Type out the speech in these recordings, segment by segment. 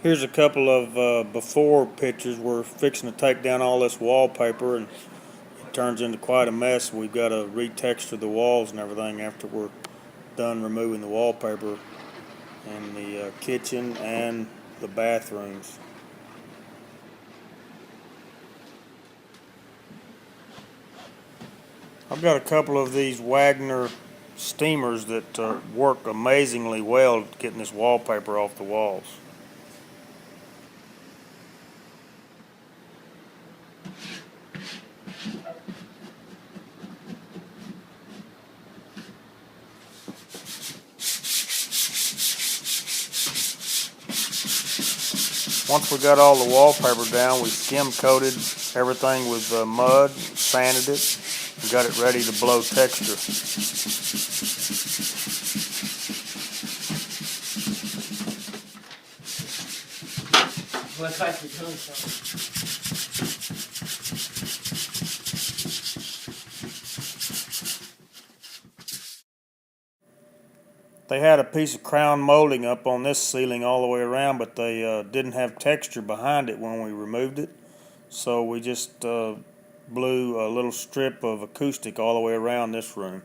Here's a couple of before pictures. We're fixing to take down all this wallpaper, and it turns into quite a mess. We've got to retexture the walls and everything after we're done removing the wallpaper in the kitchen and the bathrooms. I've got a couple of these Wagner steamers that work amazingly well getting this wallpaper off the walls. Once we got all the wallpaper down, we skim coated everything with mud, sanded it, and got it ready to blow texture. Looks like you're doing something. They had a piece of crown molding up on this ceiling all the way around, but they didn't have texture behind it when we removed it. So we just blew a little strip of acoustic all the way around this room.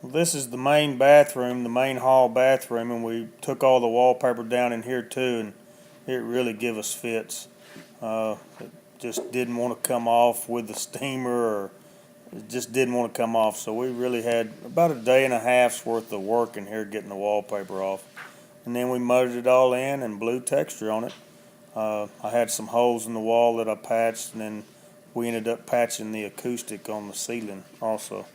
This is the main bathroom, the main hall bathroom, and we took all the wallpaper down in here too, and it really give us fits. It just didn't want to come off with the steamer, or it just didn't want to come off. So we really had about a day and a half's worth of work in here getting the wallpaper off. And then we mudded it all in and blew texture on it. I had some holes in the wall that I patched, and then we ended up patching the acoustic on the ceiling also.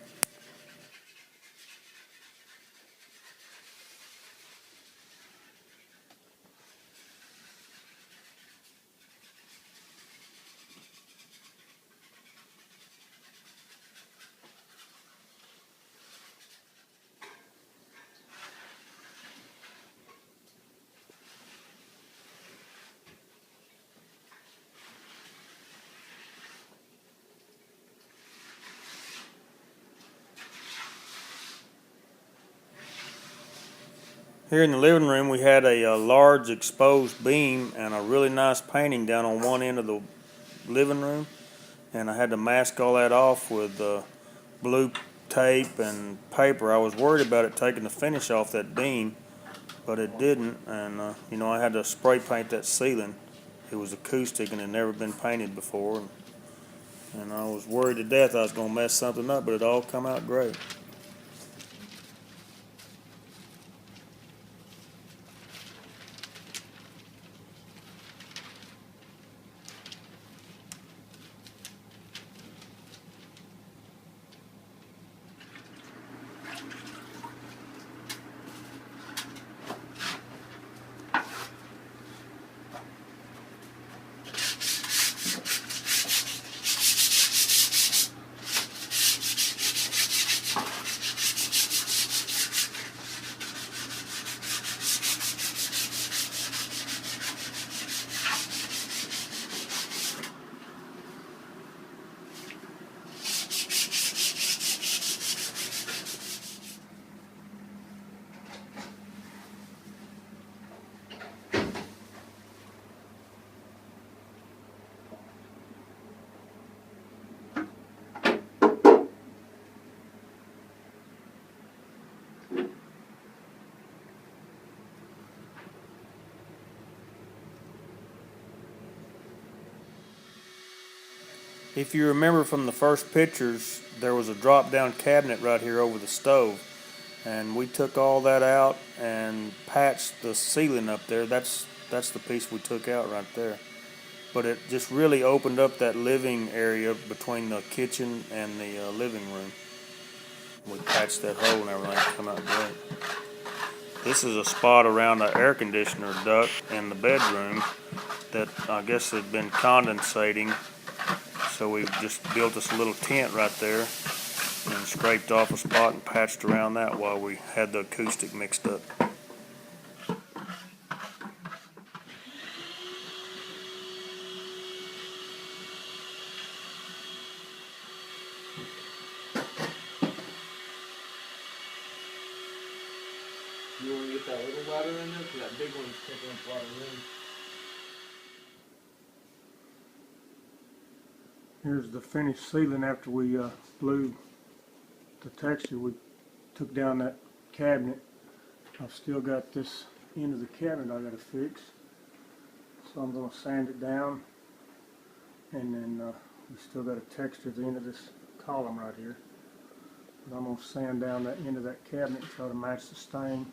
Here in the living room, we had a large exposed beam and a really nice painting down on one end of the living room, and I had to mask all that off with blue tape and paper. I was worried about it taking the finish off that beam, but it didn't, and I had to spray paint that ceiling. It was acoustic and had never been painted before, and I was worried to death I was going to mess something up, but it all come out great. If you remember from the first pictures, there was a drop-down cabinet right here over the stove, and we took all that out and patched the ceiling up there. That's the piece we took out right there. But it just really opened up that living area between the kitchen and the living room. We patched that hole and everything come out great. This is a spot around the air conditioner duct in the bedroom that I guess had been condensating. So we just built us a little tent right there and scraped off a spot and patched around that while we had the acoustic mixed up. a little wider in there? Because that big one's taking up a lot of room. Here's the finished ceiling after we blew the texture. We took down that cabinet. I've still got this end of the cabinet I got to fix. So I'm going to sand it down, and then we still got a texture at the end of this column right here. But I'm going to sand down that end of that cabinet and try to match the stain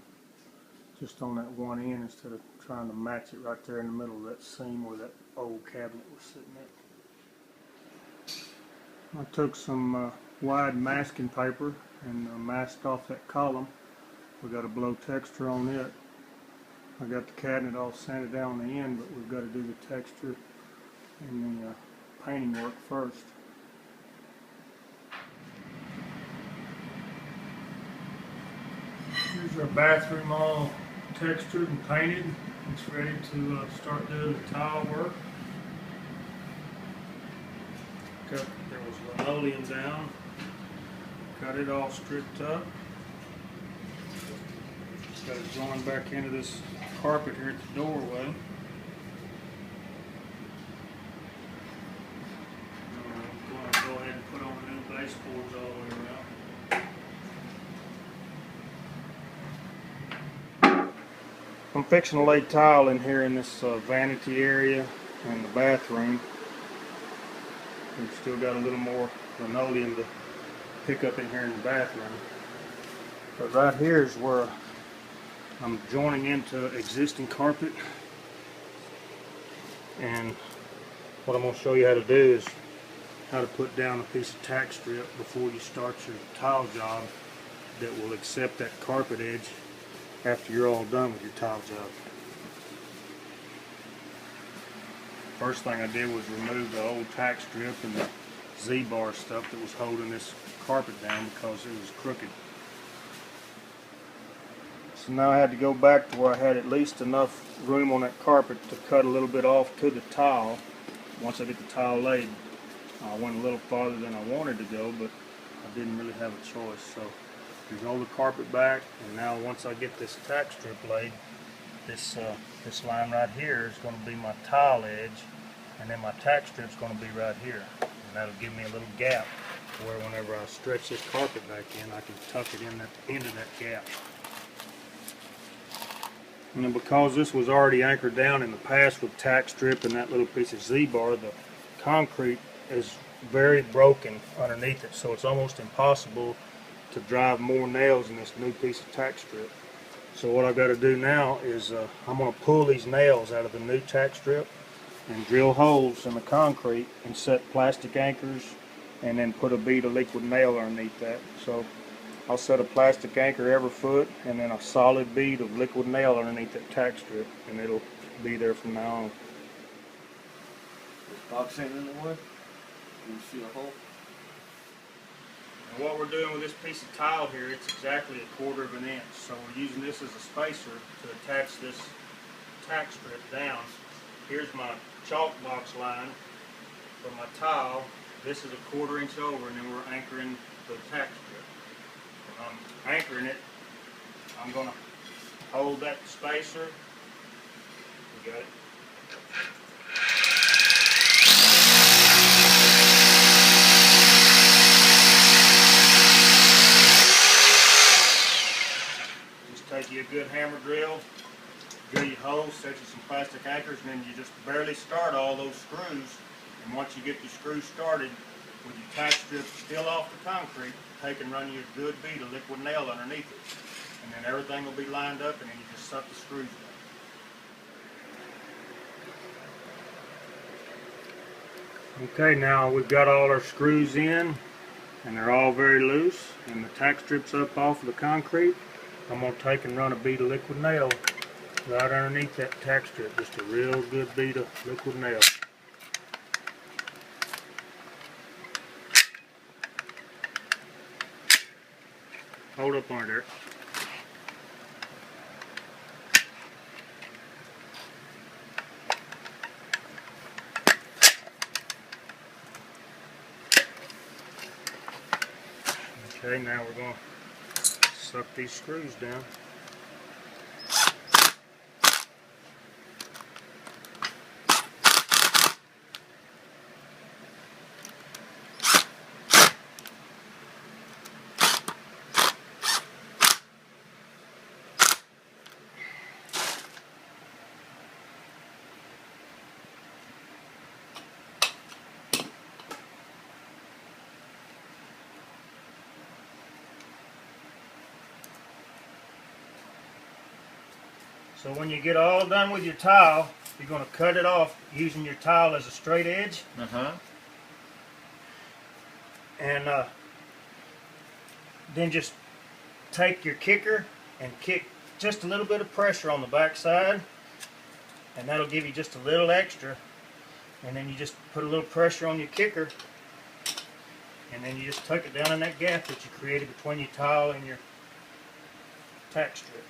just on that one end instead of trying to match it right there in the middle of that seam where that old cabinet was sitting at. I took some wide masking paper and masked off that column. We got to blow texture on it. I got the cabinet all sanded down on the end, but we've got to do the texture and the painting work first. Here's our bathroom all textured and painted. It's ready to start doing the tile work. There was linoleum down. Got it all stripped up. Just got it drawn back into this carpet here at the doorway. I'm going to go ahead and put on new baseboards all the way around. I'm fixing to lay tile in here in this vanity area and the bathroom. We've still got a little more linoleum to pick up in here in the bathroom. But right here is where I'm joining into existing carpet. And what I'm going to show you how to do is how to put down a piece of tack strip before you start your tile job that will accept that carpet edge after you're all done with your tile job. First thing I did was remove the old tack strip and the Z-bar stuff that was holding this carpet down because it was crooked. So now I had to go back to where I had at least enough room on that carpet to cut a little bit off to the tile. Once I get the tile laid, I went a little farther than I wanted to go, but I didn't really have a choice. So you roll the carpet back, and now once I get this tack strip laid, this line right here is going to be my tile edge, and then my tack strip is going to be right here, and that'll give me a little gap where whenever I stretch this carpet back in, I can tuck it in the end of that gap. And then because this was already anchored down in the past with tack strip and that little piece of Z-bar, the concrete is very broken underneath it, so it's almost impossible to drive more nails in this new piece of tack strip. So what I've got to do now is I'm going to pull these nails out of the new tack strip and drill holes in the concrete and set plastic anchors and then put a bead of liquid nail underneath that. So I'll set a plastic anchor every foot and then a solid bead of liquid nail underneath that tack strip, and it'll be there from now on. This box ain't in the way. You see a hole? And what we're doing with this piece of tile here, it's exactly 1/4 of an inch. So we're using this as a spacer to attach this tack strip down. Here's my chalk box line for my tile. This is 1/4 inch over, and then we're anchoring the tack strip. When I'm anchoring it, I'm going to hold that spacer. You got it. Take you a good hammer drill, drill your holes, set you some plastic anchors, and then you just barely start all those screws. And once you get your screws started, with your tack strip still off the concrete, take and run you a good bead of liquid nail underneath it. And then everything will be lined up, and then you just suck the screws down. Okay, now we've got all our screws in, and they're all very loose, and the tack strip's up off of the concrete. I'm going to take and run a bead of liquid nail right underneath that tack strip, just a real good bead of liquid nail. Hold up on there. Okay, now we're going to suck these screws down. So when you get all done with your tile, you're going to cut it off using your tile as a straight edge. And then just take your kicker and kick just a little bit of pressure on the back side, and that'll give you just a little extra. And then you just put a little pressure on your kicker, and then you just tuck it down in that gap that you created between your tile and your tack strip.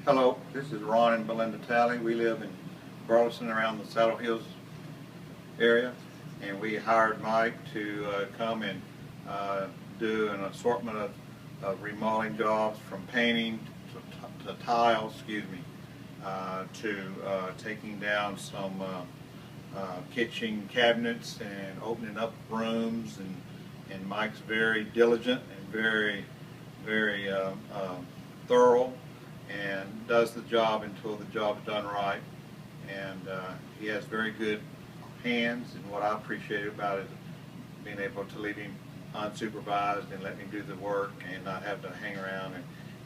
Hello, this is Ron and Belinda Talley. We live in Burleson around the Saddle Hills area, and we hired Mike to come and do an assortment of remodeling jobs, from painting to tile, to taking down some kitchen cabinets and opening up rooms, and Mike's very diligent and very thorough, and does the job until the job's done right. And he has very good hands, and what I appreciate about it is being able to leave him unsupervised and let me do the work and not have to hang around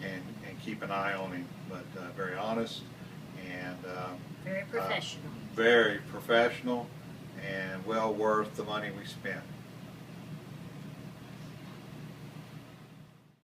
and keep an eye on him. But very honest and very professional. very professional, and well worth the money we spent.